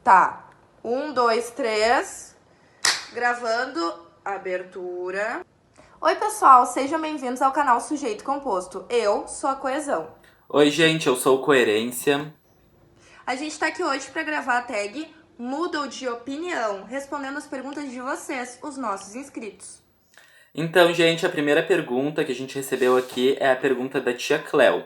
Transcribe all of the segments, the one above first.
Tá. 1, 2, 3. Gravando. Abertura. Oi, pessoal. Sejam bem-vindos ao canal Sujeito Composto. Eu sou a Coesão. Oi, gente. Eu sou o Coerência. A gente tá aqui hoje pra gravar a tag Mudou de Opinião, respondendo as perguntas de vocês, os nossos inscritos. Então, gente, a primeira pergunta que a gente recebeu aqui é a pergunta da tia Cleo.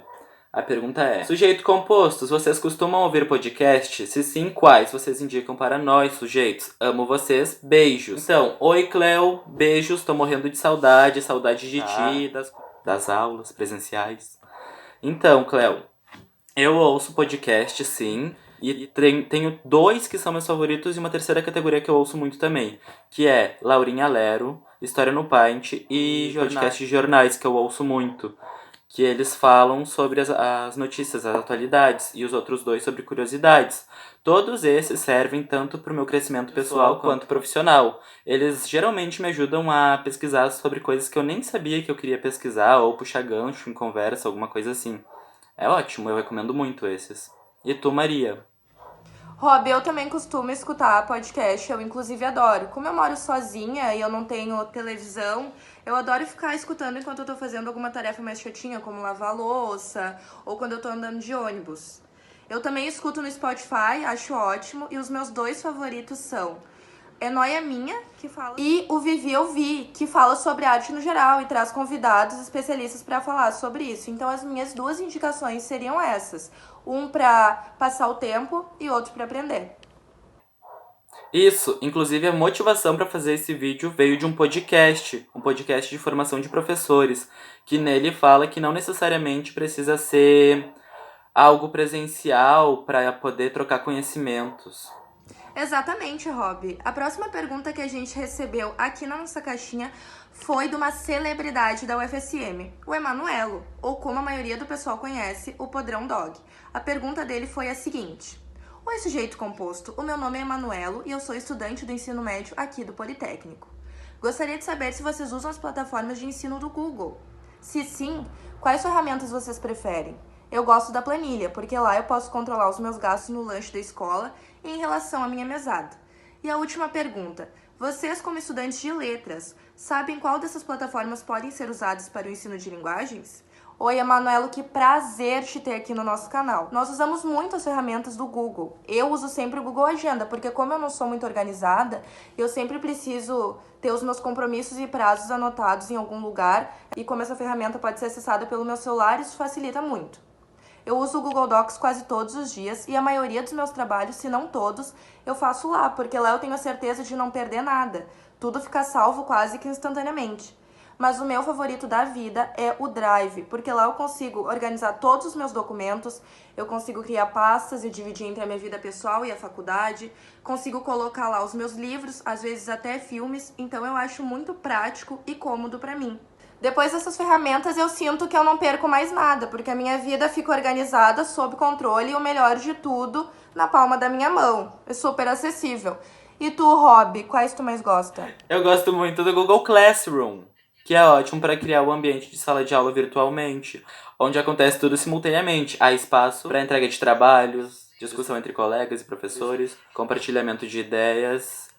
A pergunta é: Sujeito Compostos, vocês costumam ouvir podcast? Se sim, quais vocês indicam para nós, sujeitos? Amo vocês, beijos. Então, oi Cleo, beijos, tô morrendo de saudade de ti, das aulas presenciais. Então, Cleo, eu ouço podcast, sim, e tenho dois que são meus favoritos e uma terceira categoria que eu ouço muito também, que é Laurinha Lero, História no Paint e podcast de jornais, que eu ouço muito, que eles falam sobre as notícias, as atualidades, e os outros dois sobre curiosidades. Todos esses servem tanto para o meu crescimento pessoal quanto profissional. Eles geralmente me ajudam a pesquisar sobre coisas que eu nem sabia que eu queria pesquisar, ou puxar gancho em conversa, alguma coisa assim. É ótimo, eu recomendo muito esses. E tu, Maria? Rob, eu também costumo escutar podcast, eu inclusive adoro. Como eu moro sozinha e eu não tenho televisão, eu adoro ficar escutando enquanto eu tô fazendo alguma tarefa mais chatinha, como lavar a louça ou quando eu tô andando de ônibus. Eu também escuto no Spotify, acho ótimo, e os meus dois favoritos são É Nóia Minha, que fala, e o Vivi Eu Vi, que fala sobre arte no geral e traz convidados especialistas para falar sobre isso. Então as minhas duas indicações seriam essas. Um para passar o tempo e outro para aprender. Isso, inclusive a motivação para fazer esse vídeo veio de um podcast de formação de professores, que nele fala que não necessariamente precisa ser algo presencial para poder trocar conhecimentos. Exatamente, Rob. A próxima pergunta que a gente recebeu aqui na nossa caixinha foi de uma celebridade da UFSM, o Emanuelo, ou como a maioria do pessoal conhece, o Podrão Dog. A pergunta dele foi a seguinte: Oi, sujeito composto. O meu nome é Emanuelo e eu sou estudante do ensino médio aqui do Politécnico. Gostaria de saber se vocês usam as plataformas de ensino do Google. Se sim, quais ferramentas vocês preferem? Eu gosto da planilha, porque lá eu posso controlar os meus gastos no lanche da escola e em relação à minha mesada. E a última pergunta: vocês, como estudantes de letras, sabem qual dessas plataformas podem ser usadas para o ensino de linguagens? Oi, Emanuelo, que prazer te ter aqui no nosso canal. Nós usamos muito as ferramentas do Google. Eu uso sempre o Google Agenda, porque como eu não sou muito organizada, eu sempre preciso ter os meus compromissos e prazos anotados em algum lugar, e como essa ferramenta pode ser acessada pelo meu celular, isso facilita muito. Eu uso o Google Docs quase todos os dias e a maioria dos meus trabalhos, se não todos, eu faço lá, porque lá eu tenho a certeza de não perder nada. Tudo fica salvo quase que instantaneamente. Mas o meu favorito da vida é o Drive, porque lá eu consigo organizar todos os meus documentos, eu consigo criar pastas e dividir entre a minha vida pessoal e a faculdade, consigo colocar lá os meus livros, às vezes até filmes, então eu acho muito prático e cômodo para mim. Depois dessas ferramentas eu sinto que eu não perco mais nada, porque a minha vida fica organizada, sob controle e o melhor de tudo, na palma da minha mão. É super acessível. E tu, Rob, quais tu mais gosta? Eu gosto muito do Google Classroom, que é ótimo para criar o ambiente de sala de aula virtualmente, onde acontece tudo simultaneamente. Há espaço para entrega de trabalhos, discussão entre colegas e professores, compartilhamento de ideias,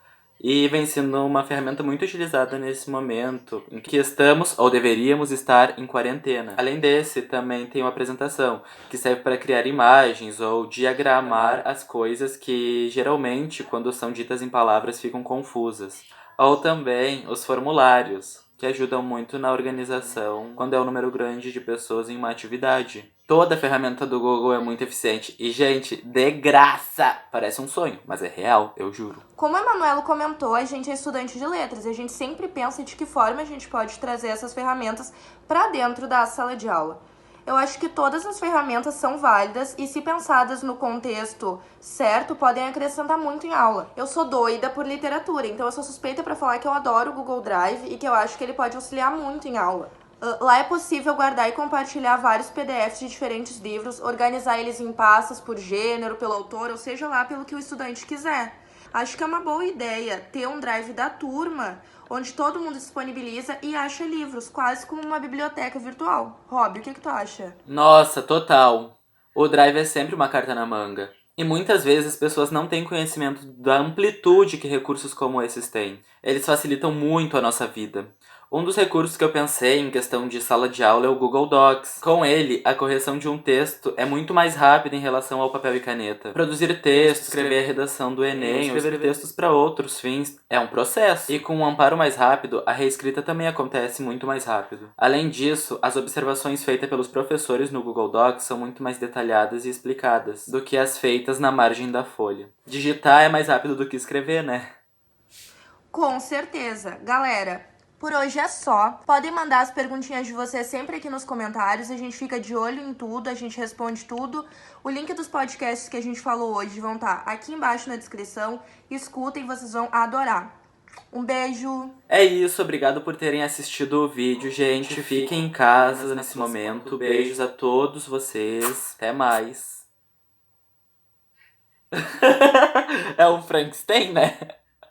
e vem sendo uma ferramenta muito utilizada nesse momento em que estamos ou deveríamos estar em quarentena. Além desse, também tem uma apresentação que serve para criar imagens ou diagramar as coisas que geralmente, quando são ditas em palavras, ficam confusas. Ou também os formulários, que ajudam muito na organização quando é um número grande de pessoas em uma atividade. Toda a ferramenta do Google é muito eficiente e, gente, de graça! Parece um sonho, mas é real, eu juro. Como o Emanuelo comentou, a gente é estudante de letras e a gente sempre pensa de que forma a gente pode trazer essas ferramentas para dentro da sala de aula. Eu acho que todas as ferramentas são válidas e, se pensadas no contexto certo, podem acrescentar muito em aula. Eu sou doida por literatura, então eu sou suspeita para falar que eu adoro o Google Drive e que eu acho que ele pode auxiliar muito em aula. Lá é possível guardar e compartilhar vários PDFs de diferentes livros, organizar eles em pastas por gênero, pelo autor, ou seja lá pelo que o estudante quiser. Acho que é uma boa ideia ter um drive da turma, onde todo mundo disponibiliza e acha livros, quase como uma biblioteca virtual. Rob, o que tu acha? Nossa, total. O Drive é sempre uma carta na manga. E muitas vezes as pessoas não têm conhecimento da amplitude que recursos como esses têm. Eles facilitam muito a nossa vida. Um dos recursos que eu pensei em questão de sala de aula é o Google Docs. Com ele, a correção de um texto é muito mais rápida em relação ao papel e caneta. Produzir texto, escrever a redação do Enem, ou escrever textos para outros fins é um processo. E com um amparo mais rápido, a reescrita também acontece muito mais rápido. Além disso, as observações feitas pelos professores no Google Docs são muito mais detalhadas e explicadas do que as feitas na margem da folha. Digitar é mais rápido do que escrever, né? Com certeza. Galera, por hoje é só. Podem mandar as perguntinhas de vocês sempre aqui nos comentários. A gente fica de olho em tudo, a gente responde tudo. O link dos podcasts que a gente falou hoje vão estar aqui embaixo na descrição. Escutem, vocês vão adorar. Um beijo. É isso, obrigado por terem assistido o vídeo, gente. Fiquem em casa nesse momento. Beijos a todos vocês. Até mais. É um Frankenstein, né?